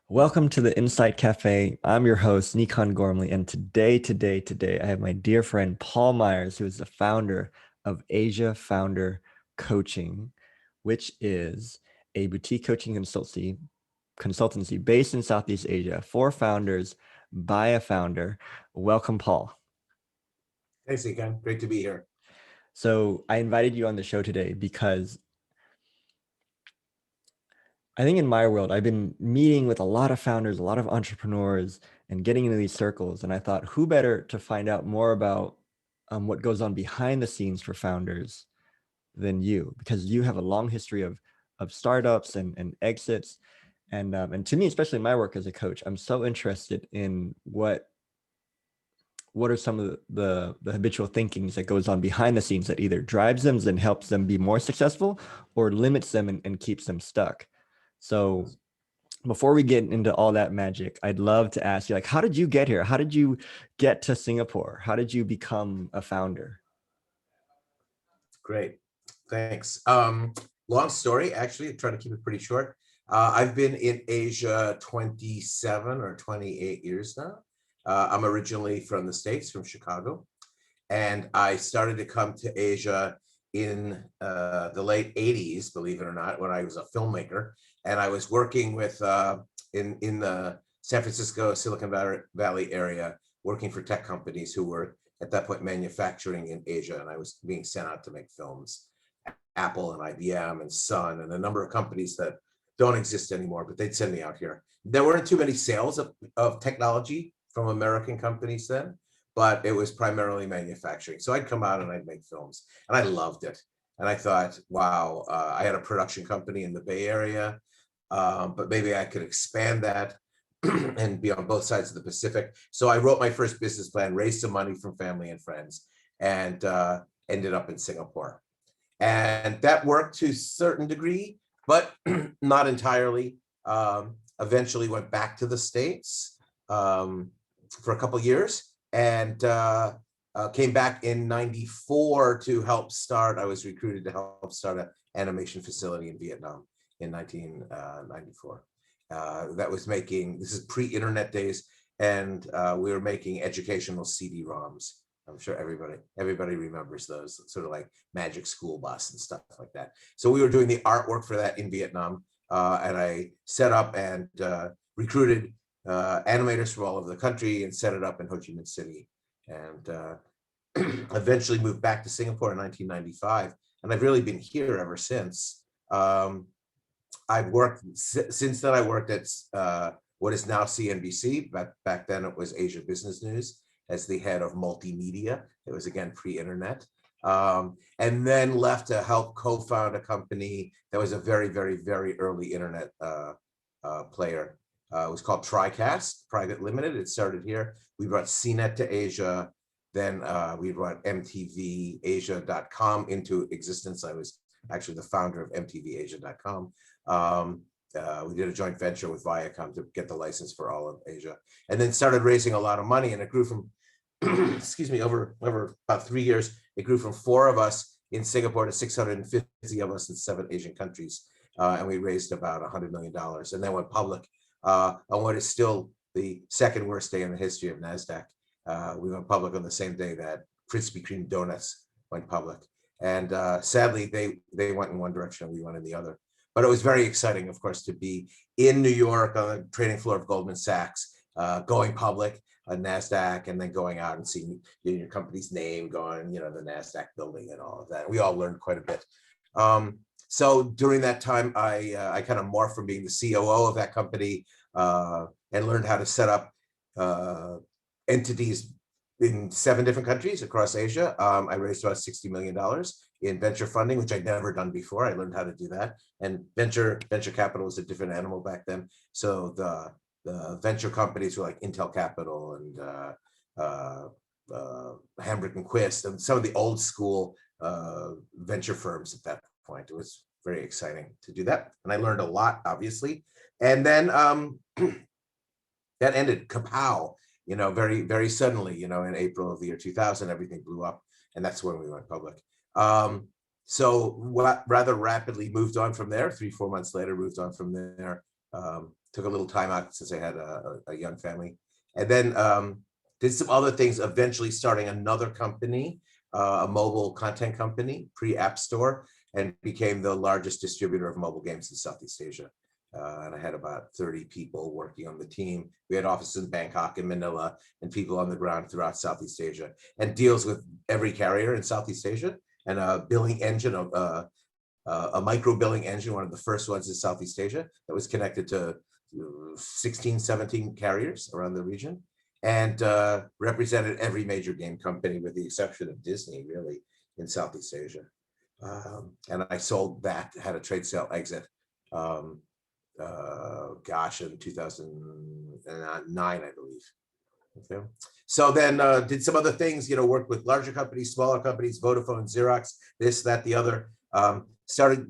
Welcome to the Insight Cafe. I'm your host, 𝗠𝗲𝘀𝘁, and today, I have my dear friend Paul Meyers, who is the founder of Asia Founder Coaching, which is a boutique coaching consultancy based in Southeast Asia for founders by a founder. Welcome, Paul. Thanks, Eken. Great to be here. So I invited you on the show today because I think in my world, I've been meeting with a lot of founders, a lot of entrepreneurs, and getting into these circles. And I thought, who better to find out more about what goes on behind the scenes for founders than you? Because you have a long history of startups and exits. And to me, especially in my work as a coach, I'm so interested in what are some of the habitual thinkings that goes on behind the scenes that either drives them and helps them be more successful or limits them and keeps them stuck. So before we get into all that magic, I'd love to ask you, like, how did you get here? How did you get to Singapore? How did you become a founder? Great. Thanks. Long story, actually, try to keep it pretty short. I've been in Asia 27 or 28 years now. I'm originally from the States, from Chicago, and I started to come to Asia in the late 80s, believe it or not, when I was a filmmaker. And I was working with, in the San Francisco, Silicon Valley area, working for tech companies who were at that point manufacturing in Asia. And I was being sent out to make films. Apple and IBM and Sun and a number of companies that don't exist anymore, but they'd send me out here. There weren't too many sales of technology from American companies then, but it was primarily manufacturing. So I'd come out and I'd make films, and I loved it. And I thought, wow, I had a production company in the Bay Area, but maybe I could expand that and be on both sides of the Pacific. So I wrote my first business plan, raised some money from family and friends, and ended up in Singapore. And that worked to a certain degree, but not entirely. Eventually went back to the States for a couple of years, and came back in '94 to help start. I was recruited to help start an animation facility in Vietnam in 1994. That was making, this is pre-internet days, and we were making educational CD-ROMs. I'm sure everybody remembers those, sort of like Magic School Bus and stuff like that. So we were doing the artwork for that in Vietnam, and I set up and recruited animators from all over the country and set it up in Ho Chi Minh City, and eventually moved back to Singapore in 1995. And I've really been here ever since. I've worked, since then I worked at what is now CNBC, but back then it was Asia Business News, as the head of multimedia. It was, again, pre-internet. And then left to help co-found a company that was a very, very, very early internet player. It was called TriCast Private Limited. It started here. We brought CNET to Asia. Then we brought MTVAsia.com into existence. I was actually the founder of MTVAsia.com. We did a joint venture with Viacom to get the license for all of Asia, and then started raising a lot of money. And it grew from, excuse me, over about 3 years, it grew from 4 of us in Singapore to 650 of us in 7 Asian countries. And we raised about $100 million, and then went public on what is still the second worst day in the history of NASDAQ. We went public on the same day that Krispy Kreme donuts went public. And sadly, they went in one direction and we went in the other. But it was very exciting, of course, to be in New York on the trading floor of Goldman Sachs, going public on NASDAQ, and then going out and seeing your company's name going, the NASDAQ building and all of that. We all learned quite a bit. So during that time, I kind of morphed from being the COO of that company and learned how to set up entities in 7 different countries across Asia. I raised about $60 million in venture funding, which I'd never done before. I learned how to do that. And venture capital was a different animal back then. So the venture companies were like Intel Capital and Hambrick and Quist, and some of the old school venture firms at that point. It was very exciting to do that. And I learned a lot, obviously. And then that ended. Kapow! Very, very suddenly, in April of the year 2000, everything blew up, and that's when we went public. So rather rapidly moved on from there. 3-4 months later, moved on from there Took a little time out since I had a young family, and then did some other things, eventually starting another company, a mobile content company, pre-App Store, and became the largest distributor of mobile games in Southeast Asia. And I had about 30 people working on the team. We had offices in Bangkok and Manila and people on the ground throughout Southeast Asia, and deals with every carrier in Southeast Asia, and a billing engine, a micro billing engine, one of the first ones in Southeast Asia that was connected to 16, 17 carriers around the region, and represented every major game company with the exception of Disney, really, in Southeast Asia. And I sold that, had a trade sale exit, gosh, in 2009, I believe. Okay. So then did some other things, worked with larger companies, smaller companies, Vodafone, Xerox, this, that, the other. Started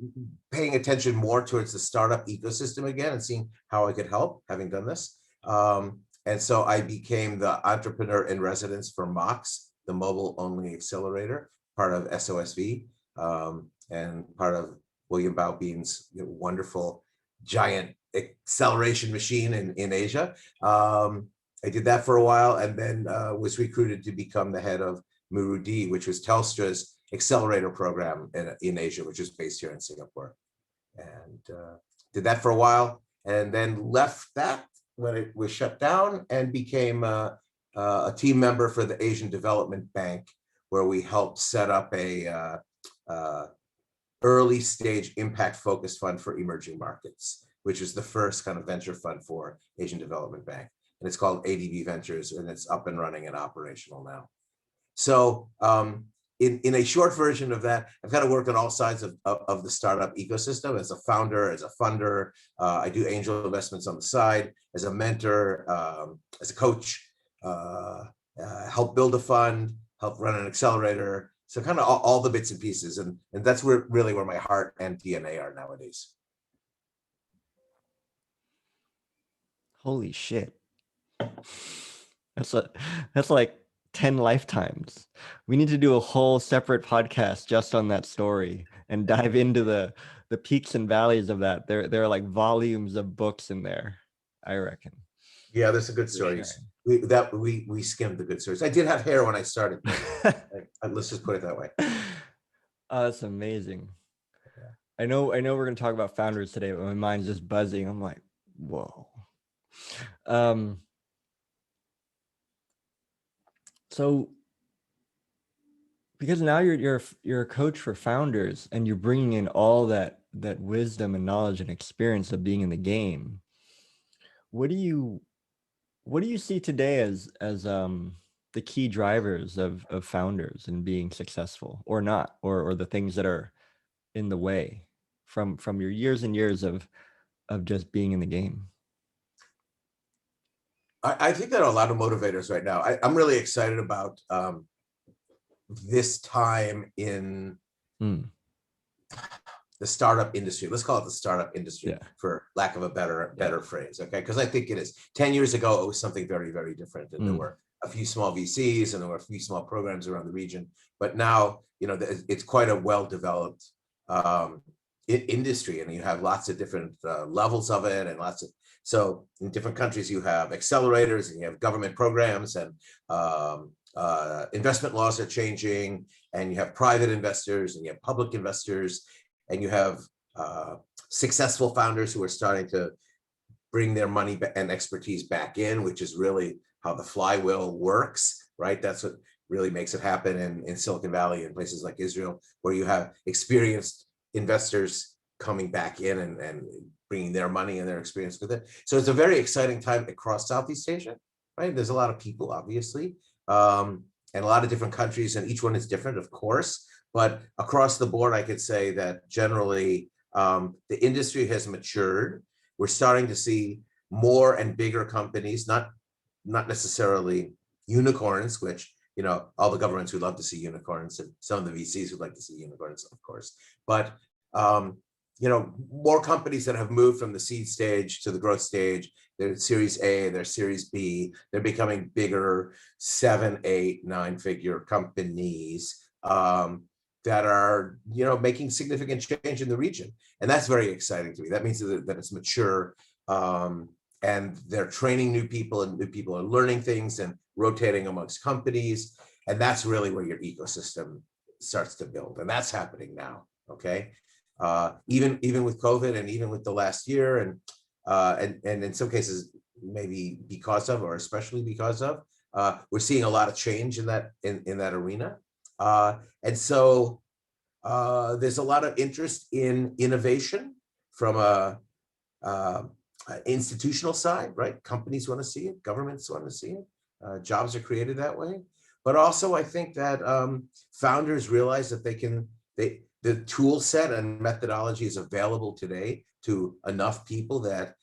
paying attention more towards the startup ecosystem again and seeing how I could help, having done this. And so I became the entrepreneur in residence for MOX, the mobile only accelerator, part of SOSV, and part of 𝗣𝘂𝘶𝗂𝗋's wonderful giant acceleration machine in Asia. I did that for a while, and then was recruited to become the head of muru-D, which was Telstra's accelerator program in Asia, which is based here in Singapore. And did that for a while, and then left that when it was shut down, and became a team member for the Asian Development Bank, where we helped set up a early stage impact focused fund for emerging markets, which is the first kind of venture fund for Asian Development Bank. And it's called ADBVentures, and it's up and running and operational now. So in a short version of that, I've kind of worked on all sides of the startup ecosystem, as a founder, as a funder. I do angel investments on the side, as a mentor, as a coach, help build a fund, help run an accelerator. So kind of all the bits and pieces. And that's really where my heart and DNA are nowadays. Holy shit. That's like 10 lifetimes. We need to do a whole separate podcast just on that story and dive into the peaks and valleys of that. There are like volumes of books in there, I reckon. Yeah, there's some good stories. We skimmed the good stories. I did have hair when I started. Let's just put it that way. Oh, that's amazing. I know we're going to talk about founders today, but my mind's just buzzing. I'm like, whoa. So because now you're a coach for founders, and you're bringing in all that wisdom and knowledge and experience of being in the game, what do you see today as the key drivers of founders and being successful, or not, or the things that are in the way from your years and years of just being in the game? I think there are a lot of motivators right now. I'm really excited about this time in the startup industry. Let's call it the startup industry, for lack of a better phrase. Okay, because I think it is. 10 years ago, it was something very, very different, and there were a few small VCs and there were a few small programs around the region. But now, it's quite a well-developed industry, and you have lots of different levels of it, and so in different countries you have accelerators, and you have government programs, and investment laws are changing, and you have private investors, and you have public investors, and you have successful founders who are starting to bring their money and expertise back in, which is really how the flywheel works, right? That's what really makes it happen in Silicon Valley and places like Israel, where you have experienced investors coming back in and bringing their money and their experience with it. So it's a very exciting time across Southeast Asia, right? There's a lot of people, obviously, and a lot of different countries, and each one is different, of course. But across the board, I could say that generally the industry has matured. We're starting to see more and bigger companies, not necessarily unicorns, which, all the governments would love to see unicorns, and some of the VCs would like to see unicorns, of course. But more companies that have moved from the seed stage to the growth stage. They're Series A, they're Series B. They're becoming bigger 7, 8, 9-figure companies that are, making significant change in the region. And that's very exciting to me. That means that it's mature. and they're training new people, and new people are learning things and rotating amongst companies. And that's really where your ecosystem starts to build. And that's happening now. Okay. Even with COVID, and even with the last year, and in some cases, maybe because of, or especially because of, we're seeing a lot of change in that arena. And so there's a lot of interest in innovation from a institutional side, right? Companies want to see it, governments want to see it, jobs are created that way. But also, I think that founders realize that the tool set and methodology is available today to enough people that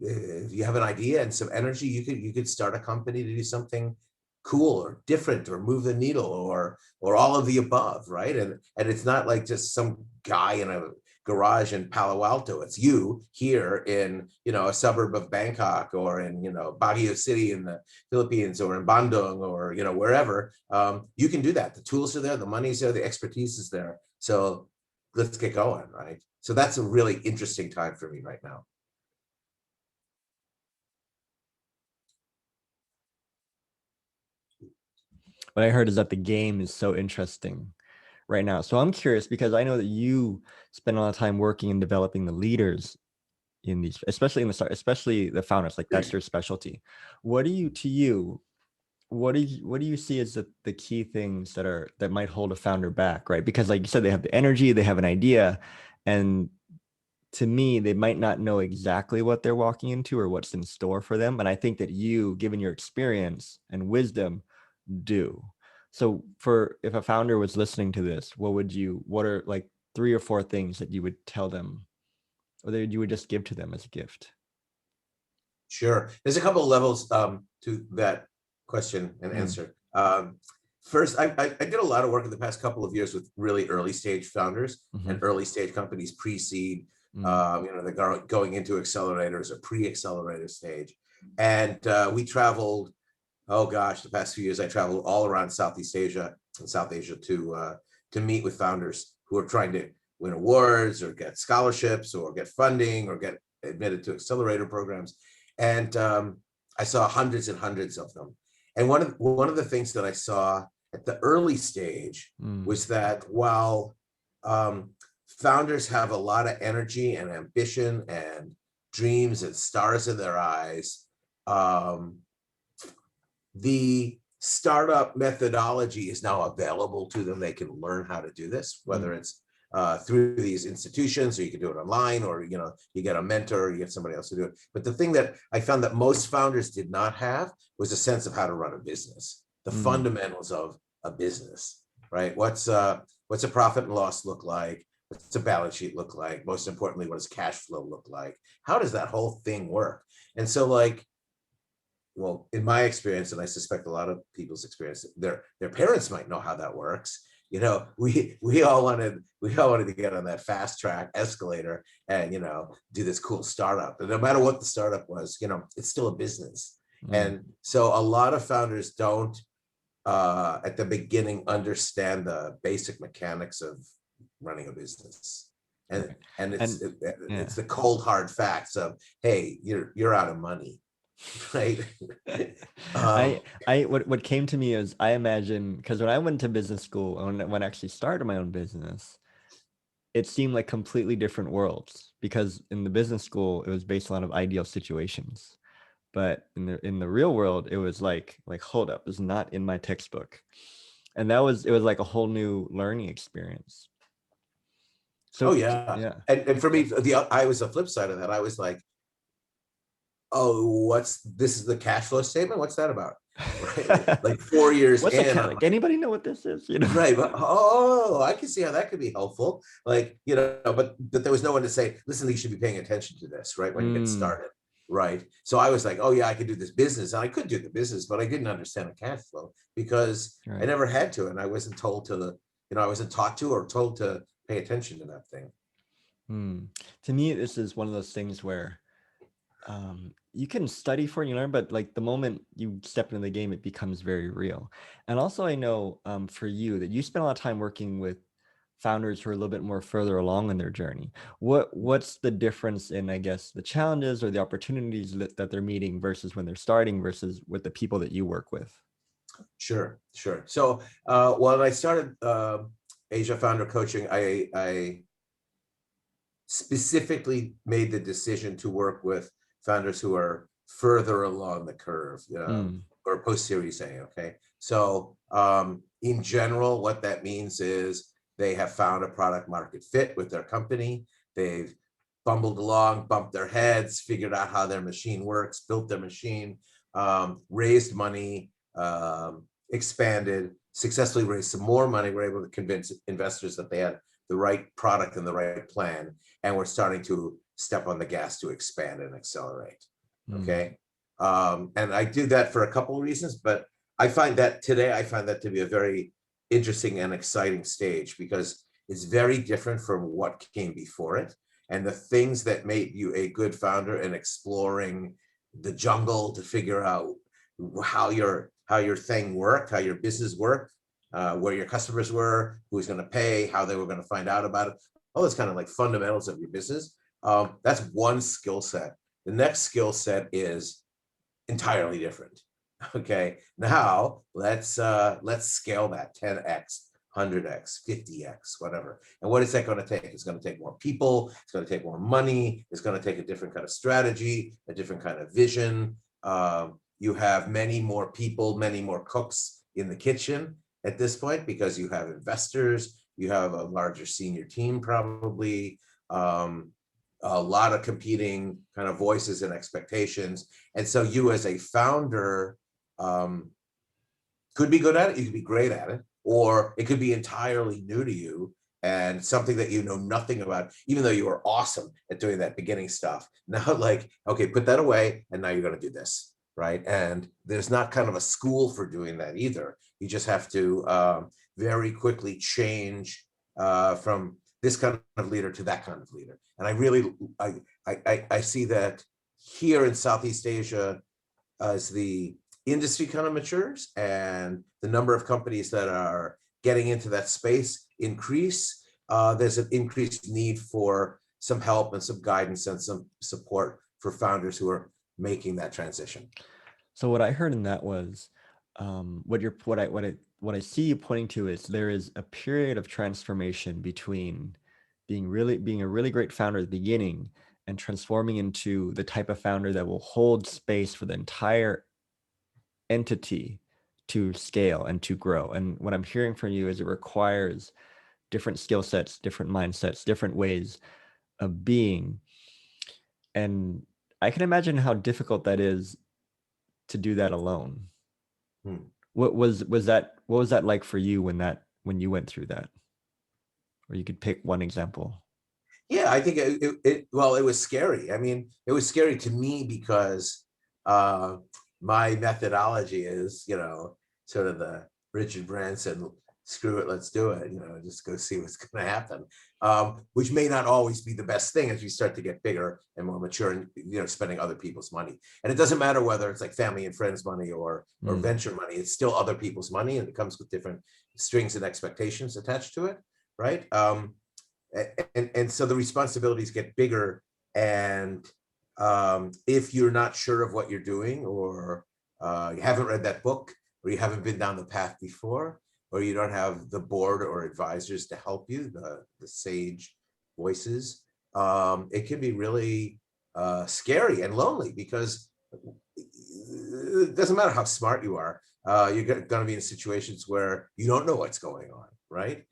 if you have an idea and some energy, you could start a company to do something cool or different, or move the needle, or all of the above, right? And it's not like just some guy in a garage in Palo Alto. It's you here in, a suburb of Bangkok, or in, Baguio City in the Philippines, or in Bandung, or, wherever. You can do that. The tools are there, the money's there, the expertise is there. So let's get going, right? So that's a really interesting time for me right now. What I heard is that the game is so interesting right now. So I'm curious, because I know that you spend a lot of time working and developing the leaders in these, especially in the start, especially the founders, like that's your specialty. What do you what do you see as the key things that might hold a founder back, right? Because like you said, they have the energy, they have an idea, and to me, they might not know exactly what they're walking into or what's in store for them. And I think that you, given your experience and wisdom, do. So if a founder was listening to this, what are like 3 or 4 things that you would tell them, or that you would just give to them as a gift? Sure. There's a couple of levels to that question and answer. First, I did a lot of work in the past couple of years with really early stage founders and early stage companies, pre-seed, they're going into accelerators or pre-accelerator stage. And we traveled, oh gosh, the past few years, I traveled all around Southeast Asia and South Asia to meet with founders who are trying to win awards or get scholarships or get funding or get admitted to accelerator programs. And I saw hundreds and hundreds of them. And one of the things that I saw at the early stage was that while founders have a lot of energy and ambition and dreams and stars in their eyes, the startup methodology is now available to them. They can learn how to do this, whether it's through these institutions, or you can do it online, or you get a mentor, or you get somebody else to do it. But the thing that I found that most founders did not have was a sense of how to run a business, the fundamentals of a business, right? What's a profit and loss look like? What's a balance sheet look like? Most importantly, what does cash flow look like? How does that whole thing work? And so, well, in my experience, and I suspect a lot of people's experience, their parents might know how that works. We all wanted to get on that fast track escalator and do this cool startup. And no matter what the startup was, it's still a business. And so a lot of founders don't at the beginning understand the basic mechanics of running a business. And it's the cold hard facts of, hey, you're out of money. Right. What came to me is, I imagine, because when I went to business school, when I actually started my own business, it seemed like completely different worlds, because in the business school it was based on a lot of ideal situations, but in the real world it was like hold up, it's not in my textbook. And it was like a whole new learning experience. So yeah. And for me, I was the flip side of that. I was like, oh, this is the cash flow statement? What's that about? Right? Like 4 years what's in. like, anybody know what this is? Right. But I can see how that could be helpful. But there was no one to say, listen, you should be paying attention to this, right? When you get started. Right. So I was like, oh yeah, I could do this business. And I could do the business, but I didn't understand the cash flow because I never had to. And I wasn't told I wasn't taught to or told to pay attention to that thing. To me, this is one of those things where you can study for it, you learn, but like the moment you step into the game, it becomes very real. And also I know for you that you spend a lot of time working with founders who are a little bit more further along in their journey. What's the difference in, I guess, the challenges or the opportunities that they're meeting versus when they're starting versus with the people that you work with? Sure, sure. So when I started Asia Founder Coaching, I specifically made the decision to work with founders who are further along the curve, or post-Series A, okay? So in general, what that means is they have found a product market fit with their company. They've bumbled along, bumped their heads, figured out how their machine works, built their machine, raised money, expanded, successfully raised some more money, were able to convince investors that they had the right product and the right plan, and we're starting to step on the gas to expand and accelerate. Okay. And I do that for a couple of reasons, but I find that to be a very interesting and exciting stage because it's very different from what came before it. And the things that made you a good founder and exploring the jungle to figure out how your thing worked, how your business worked, where your customers were, who was going to pay, how they were going to find out about it, all those kind of like fundamentals of your business. That's one skill set. The next skill set is entirely different. Okay, now let's scale that 10x, 100x, 50x, whatever. And what is that going to take? It's going to take more people. It's going to take more money. It's going to take a different kind of strategy, a different kind of vision. You have many more people, many more cooks in the kitchen at this point because you have investors, you have a larger senior team probably, a lot of competing kind of voices and expectations. And so you as a founder could be good at it, you could be great at it, or it could be entirely new to you and something that you know nothing about, even though you were awesome at doing that beginning stuff. Now, like, okay, put that away, and now you're going to do this, right? And there's not kind of a school for doing that either. You just have to very quickly change from this kind of leader to that kind of leader. And I really, I see that here in Southeast Asia as the industry kind of matures and the number of companies that are getting into that space increase, there's an increased need for some help and some guidance and some support for founders who are making that transition. So what I heard in that was what I see you pointing to is there is a period of transformation between being a really great founder at the beginning and transforming into the type of founder that will hold space for the entire entity to scale and to grow. And what I'm hearing from you is it requires different skill sets, different mindsets, different ways of being. And I can imagine how difficult that is to do that alone. What was that like for you when you went through that? Or you could pick one example. Yeah, I think it was scary. I mean, it was scary to me because my methodology is, sort of the Richard Branson, screw it, let's do it, just go see what's going to happen, which may not always be the best thing as you start to get bigger and more mature and, spending other people's money. And it doesn't matter whether it's like family and friends money or venture money, it's still other people's money and it comes with different strings and expectations attached to it, right? And so the responsibilities get bigger. And if you're not sure of what you're doing, or you haven't read that book, or you haven't been down the path before, or you don't have the board or advisors to help you, the sage voices, it can be really scary and lonely because it doesn't matter how smart you are. You're going to be in situations where you don't know what's going on, right?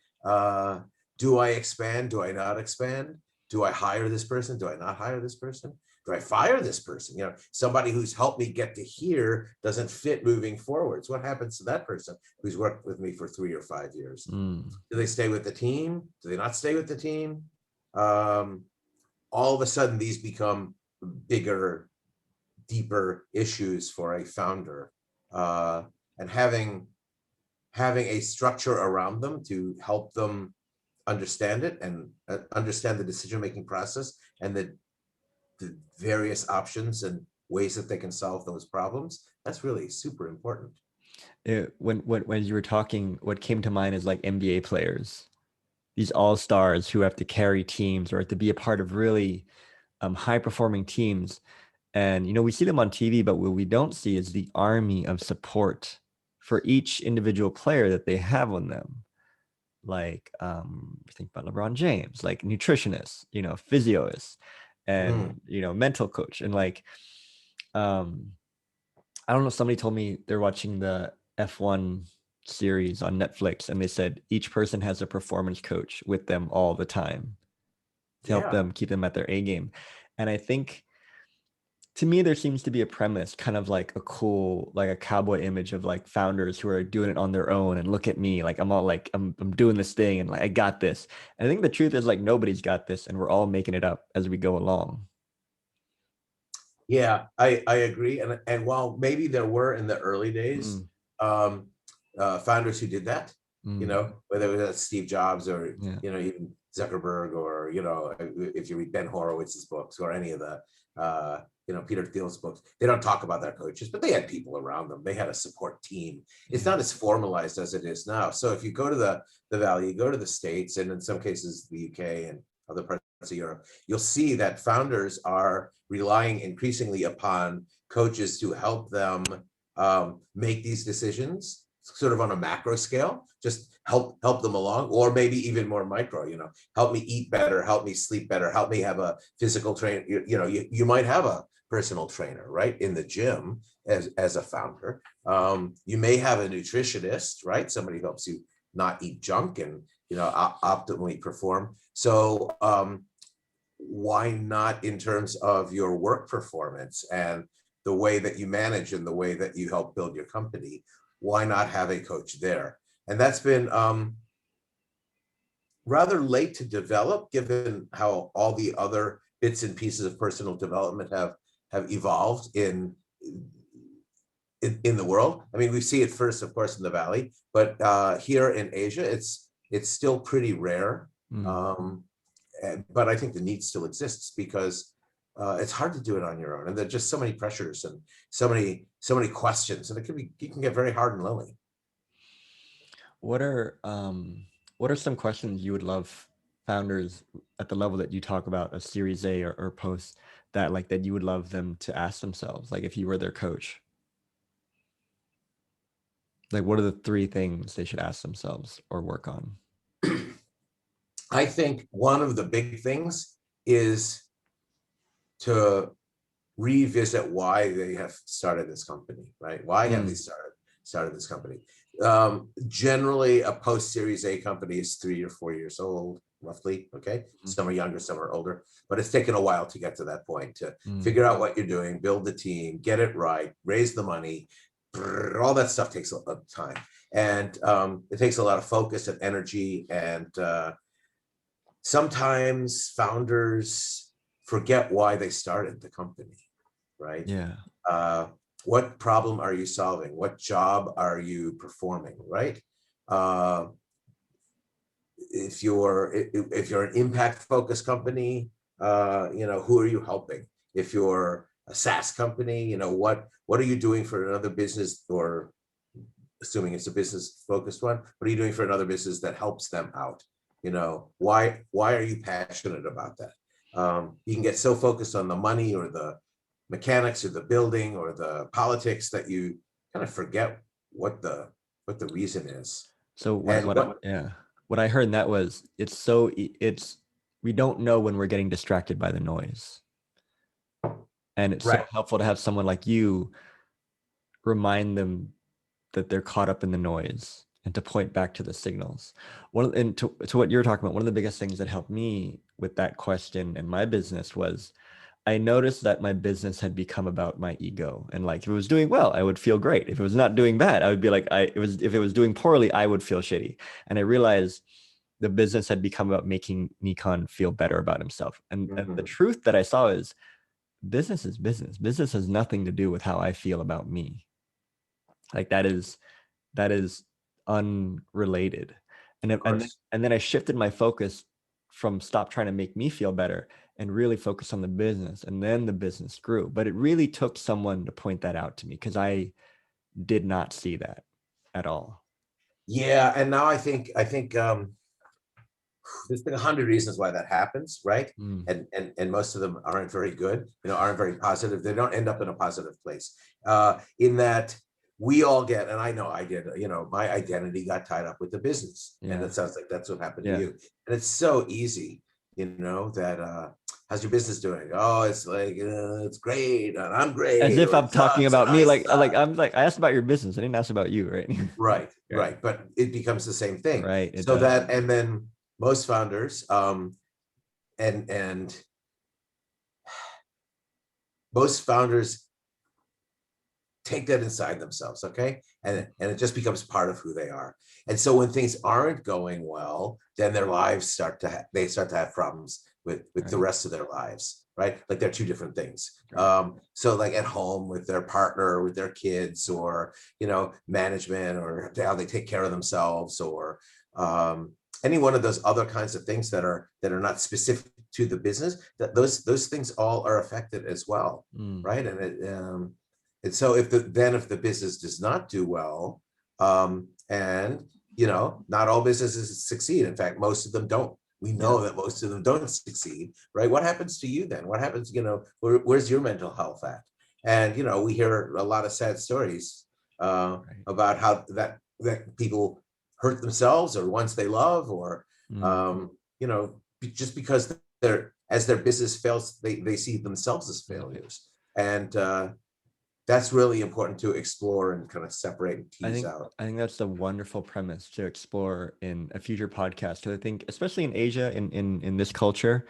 Do I expand? Do I not expand? Do I hire this person? Do I not hire this person? Do I fire this person? Somebody who's helped me get to here doesn't fit moving forwards. What happens to that person who's worked with me for 3 or 5 years? Do they stay with the team? Do they not stay with the team? All of a sudden, these become bigger, deeper issues for a founder. And having a structure around them to help them understand it and understand the decision-making process and the various options and ways that they can solve those problems, that's really super important. When you were talking, what came to mind is like NBA players. these all-stars who have to carry teams or to be a part of really high performing teams. And, you know, we see them on TV, but what we don't see is the army of support for each individual player that they have on them. Like, think about LeBron James, like nutritionists, you know, physios, Mm, and, you know, mental coach. And like, um, I don't know, somebody told me they're watching the F1 series on Netflix, and they said each person has a performance coach with them all the time to help yeah. them keep them at their A game. And I think, to me, there seems to be a premise, kind of like a cool, like a cowboy image of like founders who are doing it on their own, and look at me, like I'm all like I'm doing this thing, and like I got this. And I think the truth is like nobody's got this, and we're all making it up as we go along. Yeah, I agree. And while maybe there were in the early days Mm, um, founders who did that, you mm, know, whether it was Steve Jobs or, yeah. you know, even Zuckerberg, or, you know, if you read Ben Horowitz's books or any of the, you know, Peter Thiel's books, they don't talk about their coaches, but they had people around them. They had a support team. It's Yeah. not as formalized as it is now. So if you go to the Valley, you go to the States, and in some cases the UK and other parts of Europe, you'll see that founders are relying increasingly upon coaches to help them make these decisions, sort of on a macro scale, just help them along, or maybe even more micro, you know, help me eat better, help me sleep better, help me have a physical trainer. You know, you might have a personal trainer, right, in the gym as a founder. You may have a nutritionist, right, somebody who helps you not eat junk and, you know, optimally perform. So why not in terms of your work performance and the way that you manage and the way that you help build your company? Why not have a coach there? And that's been rather late to develop, given how all the other bits and pieces of personal development have evolved in the world. I mean, we see it first, of course, in the Valley, but here in Asia, it's still pretty rare. Mm. Um, but I think the need still exists because it's hard to do it on your own, and there's just so many pressures and so many questions, and it can get very hard and lonely. What are some questions you would love founders at the level that you talk about, a Series A or post, that like that you would love them to ask themselves, like if you were their coach? Like, what are the three things they should ask themselves or work on? I think one of the big things is to revisit why they have started this company, right? Why have they Mm, started this company? Generally, a post Series A company is 3 or 4 years old, roughly. Okay, mm, some are younger, some are older, but it's taken a while to get to that point, to mm. figure out what you're doing, build the team, get it right, raise the money. All that stuff takes a time, and it takes a lot of focus and energy. And sometimes founders forget why they started the company, right? Yeah. Uh, what problem are you solving? What job are you performing, right? Uh, if you're an impact focused company, you know, who are you helping? If you're a SaaS company, you know, what are you doing for another business, or assuming it's a business focused one, what are you doing for another business that helps them out? You know, why are you passionate about that? You can get so focused on the money or the mechanics or the building or the politics that you kind of forget what the reason is. So And what I heard in that was, it's we don't know when we're getting distracted by the noise. And it's so right. helpful to have someone like you remind them that they're caught up in the noise, and to point back to the signals. And to what you're talking about, one of the biggest things that helped me with that question in my business was, I noticed that my business had become about my ego. And like, if it was doing well, I would feel great. If it was not doing bad, I would be like, if it was doing poorly, I would feel shitty. And I realized the business had become about making Nikon feel better about himself. And the Mhm. truth that I saw is, business is business. Business has nothing to do with how I feel about me. Like, that is unrelated. Of And course. then I shifted my focus from stop trying to make me feel better and really focus on the business. And then the business grew. But it really took someone to point that out to me, because I did not see that at all. Yeah, and now I think there's like 100 reasons why that happens, right? Mm. And most of them aren't very good, aren't very positive. They don't end up in a positive place. In that we all get, and I know I did, my identity got tied up with the business. Yeah. And it sounds like that's what happened to Yeah. you. And it's so easy, that how's your business doing? Oh, it's like it's great, and I'm great. As if or I'm it talking sucks, and about me, I like suck. I asked about your business. I didn't ask about you, right? Right, Yeah. right. But it becomes the same thing. Right. It So does. and then most founders, and most founders take that inside themselves, okay? And it just becomes part of who they are. And so when things aren't going well, then their lives start to have problems with the rest of their lives, right? Like they're two different things. Right. So like at home with their partner, or with their kids, or management, or how they take care of themselves, or any one of those other kinds of things that are not specific to the business, that those things all are affected as well, right? And so if the business does not do well, and not all businesses succeed. In fact, most of them don't. We know that most of them don't succeed, right? What happens to you then? What happens, where's your mental health at? And we hear a lot of sad stories about how that people hurt themselves, or ones they love, or just because as their business fails, they see themselves as failures. And that's really important to explore and kind of separate and tease out. I think that's a wonderful premise to explore in a future podcast. Because I think, especially in Asia, in this culture,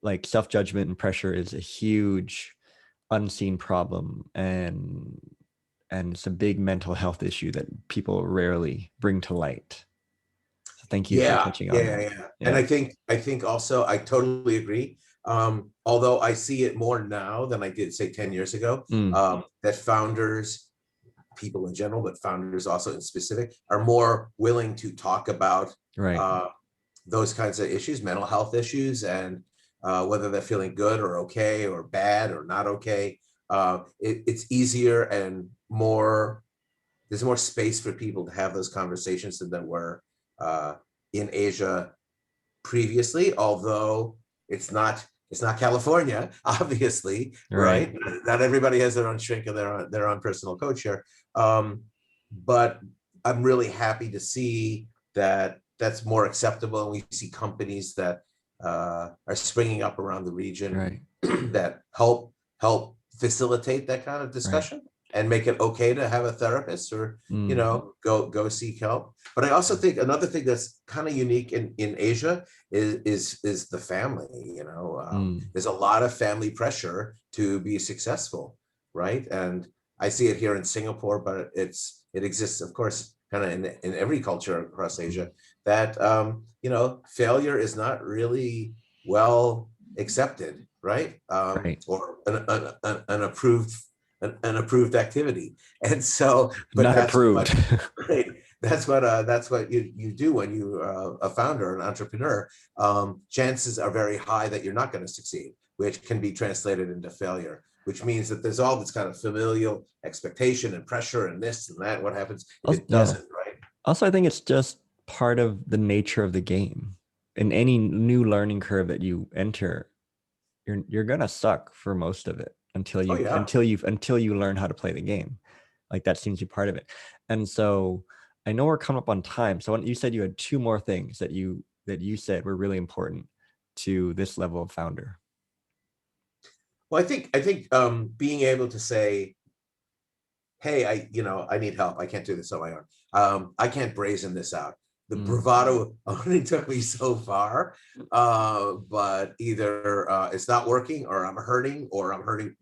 like self-judgment and pressure is a huge unseen problem, and it's a big mental health issue that people rarely bring to light. So thank you for touching on that. Yeah. And I think also, I totally agree. Although I see it more now than I did, say, 10 years ago, that founders, people in general, but founders also in specific, are more willing to talk about those kinds of issues, mental health issues, and whether they're feeling good or okay or bad or not okay. It's easier and there's more space for people to have those conversations than there were in Asia previously, although it's not California, obviously, right? Not everybody has their own shrink and their own personal coach here. But I'm really happy to see that that's more acceptable, and we see companies that are springing up around the region that help facilitate that kind of discussion and make it okay to have a therapist, or go seek help. But I also think another thing that's kind of unique in Asia is the family. There's a lot of family pressure to be successful, right? And I see it here in Singapore, but it exists, of course, kind of in every culture across Asia, that failure is not really well accepted, right? Or an approved activity. And so, but not approved. That's what you do when you're a founder, an entrepreneur. Chances are very high that you're not going to succeed, which can be translated into failure, which means that there's all this kind of familial expectation and pressure and this and that. What happens if it doesn't, right? Also, I think it's just part of the nature of the game. In any new learning curve that you enter, you're gonna suck for most of it until you learn how to play the game. Like, that seems to be part of it. And so I know we're coming up on time. So when you said you had two more things that you said were really important to this level of founder. Well, I think being able to say, hey, I need help. I can't do this on my own. I can't brazen this out. The bravado only took me so far, but either it's not working, or I'm hurting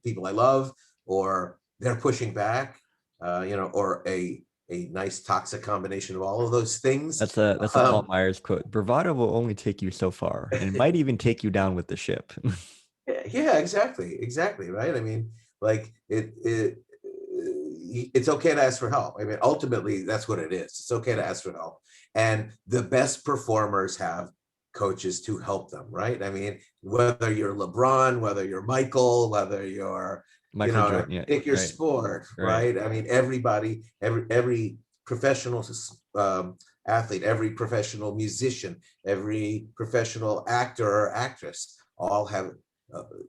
people I love, or they're pushing back, or a nice toxic combination of all of those things. That's a Paul Meyers quote. Bravado will only take you so far, and it might even take you down with the ship. Yeah, exactly, right? I mean, like it's okay to ask for help. I mean, ultimately, that's what it is. It's okay to ask for help. And the best performers have coaches to help them, right? I mean, whether you're LeBron, whether you're Michael, whether you're Jordan, pick your sport, right? I mean, everybody, every professional athlete, every professional musician, every professional actor or actress all have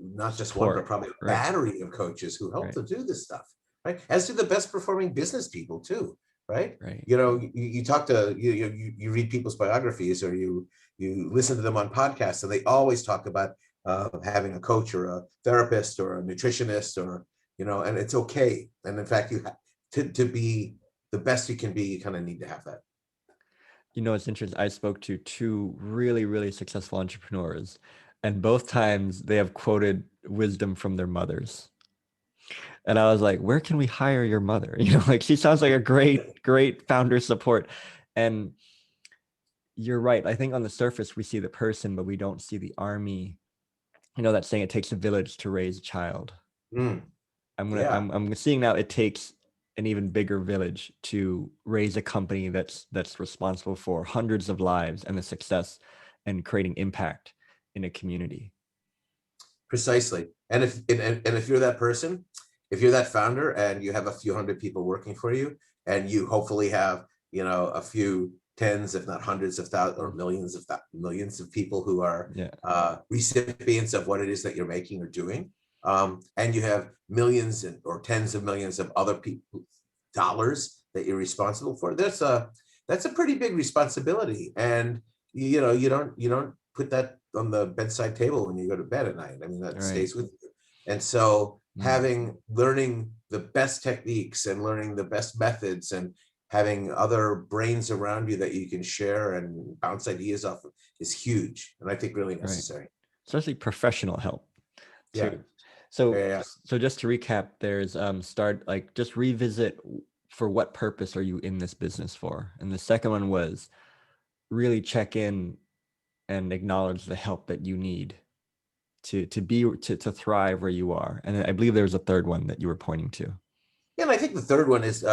not just one, but probably a battery of coaches who help to do this stuff, right? As do the best performing business people too, right? You know, you talk to, you read people's biographies, or you listen to them on podcasts, and they always talk about having a coach or a therapist or a nutritionist, or, you know, and it's okay. And in fact, you have to be the best you can be, you kind of need to have that. You know, it's interesting. I spoke to two really, really successful entrepreneurs, and both times they have quoted wisdom from their mothers. And I was like, where can we hire your mother? You know, like, she sounds like a great founder support. And you're right. I think on the surface, we see the person, but we don't see the army. You know, that saying, it takes a village to raise a child. I'm seeing now it takes an even bigger village to raise a company that's responsible for hundreds of lives and the success and creating impact in a community. Precisely. And if you're that person, if you're that founder and you have a few hundred people working for you, and you hopefully have, you know, a few tens, if not hundreds of thousands or millions of people who are recipients of what it is that you're making or doing, and you have millions or tens of millions of other people dollars that you're responsible for, that's a pretty big responsibility. And you know, you don't put that on the bedside table when you go to bed at night. I mean, that stays with you. And so learning the best techniques and learning the best methods and having other brains around you that you can share and bounce ideas off of is huge, and I think really necessary. Especially professional help too. So just to recap, there's just revisit, for what purpose are you in this business for? And the second one was really check in and acknowledge the help that you need to thrive where you are. And I believe there's a third one that you were pointing to. Yeah, and I think the third one is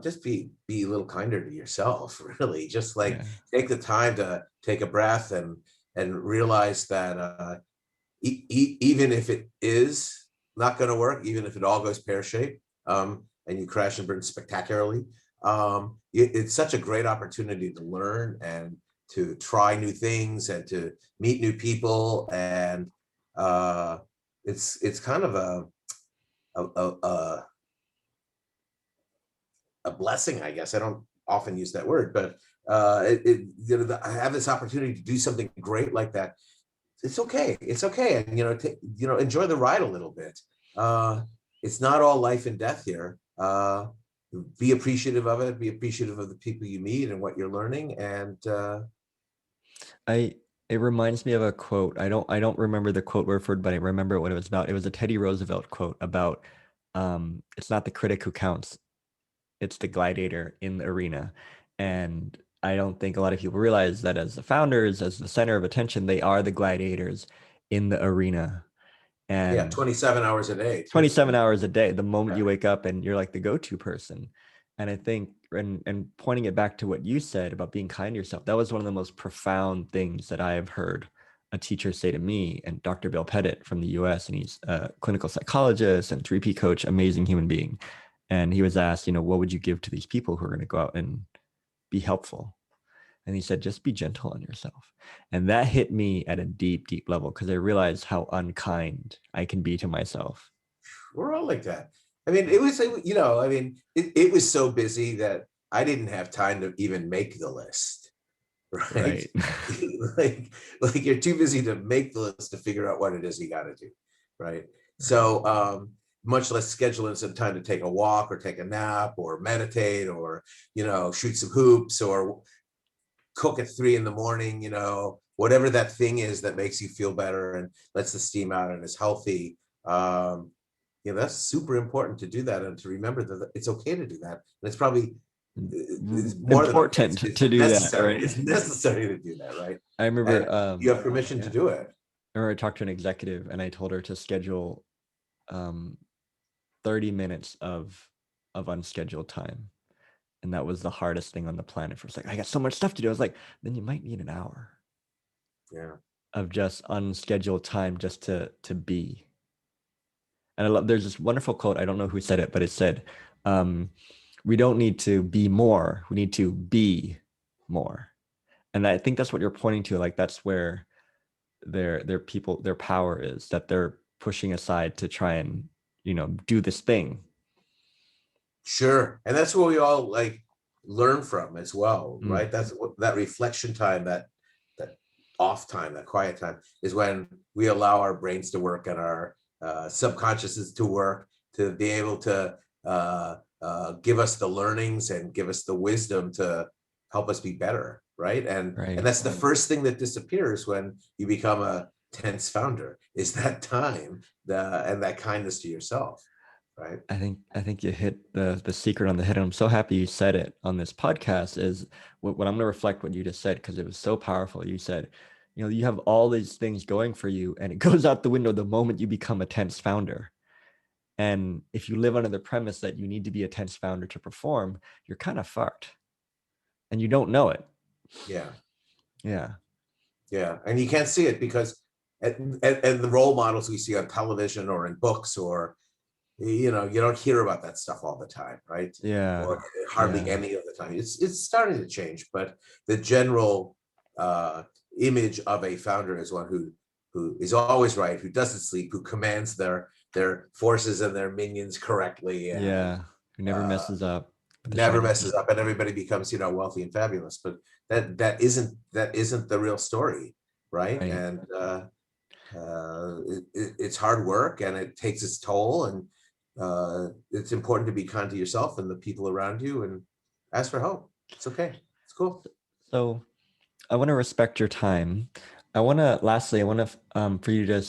just be a little kinder to yourself, really. Just like take the time to take a breath and realize that even if it is not going to work, even if it all goes pear-shaped, and you crash and burn spectacularly, it's such a great opportunity to learn and to try new things and to meet new people. And it's kind of a blessing, I guess. I don't often use that word, but you know, I have this opportunity to do something great like that. It's okay. It's okay. And, you know, enjoy the ride a little bit. It's not all life and death here. Be appreciative of it. Be appreciative of the people you meet and what you're learning. And it reminds me of a quote. I don't remember the quote word for it, but I remember what it was about. It was a Teddy Roosevelt quote about it's not the critic who counts, it's the gladiator in the arena. And I don't think a lot of people realize that as the founders, as the center of attention, they are the gladiators in the arena. And 27 hours a day. 27 hours a day, the moment you wake up and you're like the go-to person. And I think, and pointing it back to what you said about being kind to yourself, that was one of the most profound things that I have heard a teacher say to me. And Dr. 𝗣𝘂𝗋 from the US, and he's a clinical psychologist and 3P coach, amazing human being. And he was asked, you know, what would you give to these people who are going to go out and be helpful? And he said, just be gentle on yourself. And that hit me at a deep, deep level, because I realized how unkind I can be to myself. We're all like that. I mean, it was, you know, I mean, it was so busy that I didn't have time to even make the list. Right. like you're too busy to make the list to figure out what it is you got to do. Right. So, much less scheduling some time to take a walk or take a nap or meditate or, you know, shoot some hoops or cook at 3 a.m, you know, whatever that thing is that makes you feel better and lets the steam out and is healthy. You know, that's super important to do that, and to remember that it's okay to do that. And it's probably more important to do that. Right? It's necessary to do that, right? I remember you have permission to do it. I remember I talked to an executive and I told her to schedule 30 minutes of unscheduled time. And that was the hardest thing on the planet for us. Like, I got so much stuff to do. I was like, then you might need an hour of just unscheduled time just to be. And I love, there's this wonderful quote. I don't know who said it, but it said, we don't need to be more. We need to be more. And I think that's what you're pointing to. Like that's where their power is, that they're pushing aside to try and, do this thing. Sure. And that's what we all like learn from as well, Mm, right? That's what that reflection time, that off time, that quiet time is when we allow our brains to work and our subconsciouses to work, to be able to give us the learnings and give us the wisdom to help us be better, right? And right. that's the first thing that disappears when you become a tense founder, is that time, and that kindness to yourself, right? I think you hit the secret on the head. And I'm so happy you said it on this podcast. Is what I'm going to reflect what you just said, because it was so powerful. You said, you have all these things going for you, and it goes out the window the moment you become a tense founder. And if you live under the premise that you need to be a tense founder to perform, you're kind of fucked, and you don't know it. Yeah. Yeah. Yeah, and you can't see it because and the role models we see on television or in books, or you don't hear about that stuff all the time, right? Yeah. Or hardly Yeah. any of the time. It's starting to change, but the general uh, image of a founder is one who is always right, who doesn't sleep, who commands their forces and their minions correctly, and Yeah. Who never uh, messes up with the never shiny messes suit. up, and everybody becomes wealthy and fabulous. But that isn't the real story, right? Right. And it's hard work, and it takes its toll, and it's important to be kind to yourself and the people around you, and ask for help. It's okay. It's cool. So I want to respect your time. Lastly, I want to for you to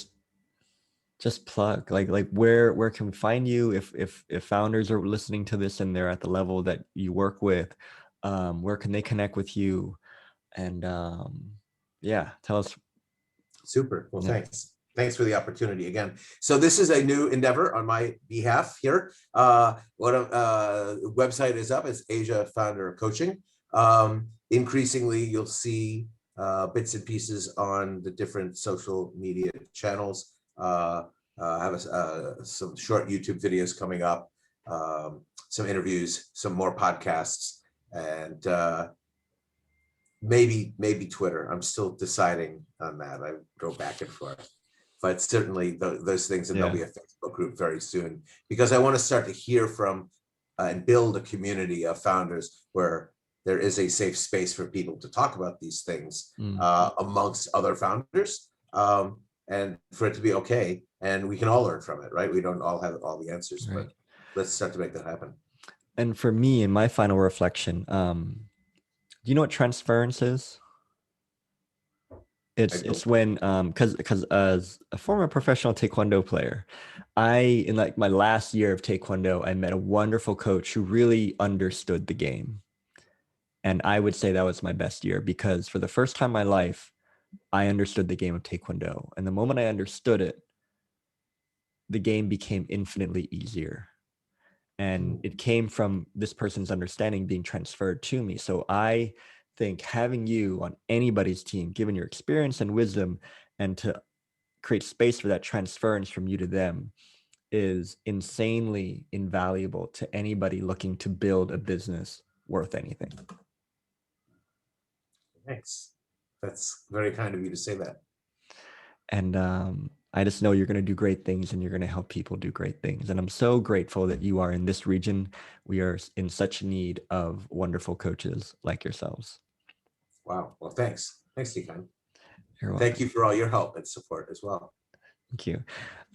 just plug, like where can we find you if founders are listening to this and they're at the level that you work with, where can they connect with you? And yeah, tell us. Super. Well, Yeah. thanks for the opportunity again. So this is a new endeavor on my behalf here. What website is up is Asia Founder Coaching. Increasingly, you'll see bits and pieces on the different social media channels. I have some short YouTube videos coming up, some interviews, some more podcasts, and maybe Twitter. I'm still deciding on that. I go back and forth, but certainly those things, and there'll Yeah. be a Facebook group very soon, because I want to start to hear from and build a community of founders where there is a safe space for people to talk about these things Mm, amongst other founders, and for it to be okay, and we can all learn from it, right? We don't all have all the answers, right. but let's start to make that happen. And for me, in my final reflection, do you know what transference is? I It's don't. when because as a former professional taekwondo player, in like my last year of taekwondo, I met a wonderful coach who really understood the game. And I would say that was my best year, because for the first time in my life, I understood the game of taekwondo. And the moment I understood it, the game became infinitely easier. And it came from this person's understanding being transferred to me. So I think having you on anybody's team, given your experience and wisdom, and to create space for that transference from you to them, is insanely invaluable to anybody looking to build a business worth anything. Thanks. That's very kind of you to say that. And I just know you're going to do great things, and you're going to help people do great things. And I'm so grateful that you are in this region. We are in such need of wonderful coaches like yourselves. Wow. Well, thanks, Tikan. You're And thank welcome. you for all your help and support as well. Thank you.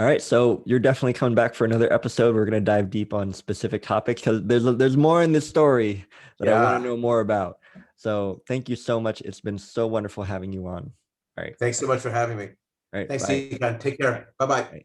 All right, so you're definitely coming back for another episode. We're going to dive deep on specific topics, because there's more in this story that I want to Yeah. know more about. So thank you so much. It's been so wonderful having you on. All right. Thanks so much for having me. All right. Thanks, Bye. Tikan. Take care. Bye-bye. Bye.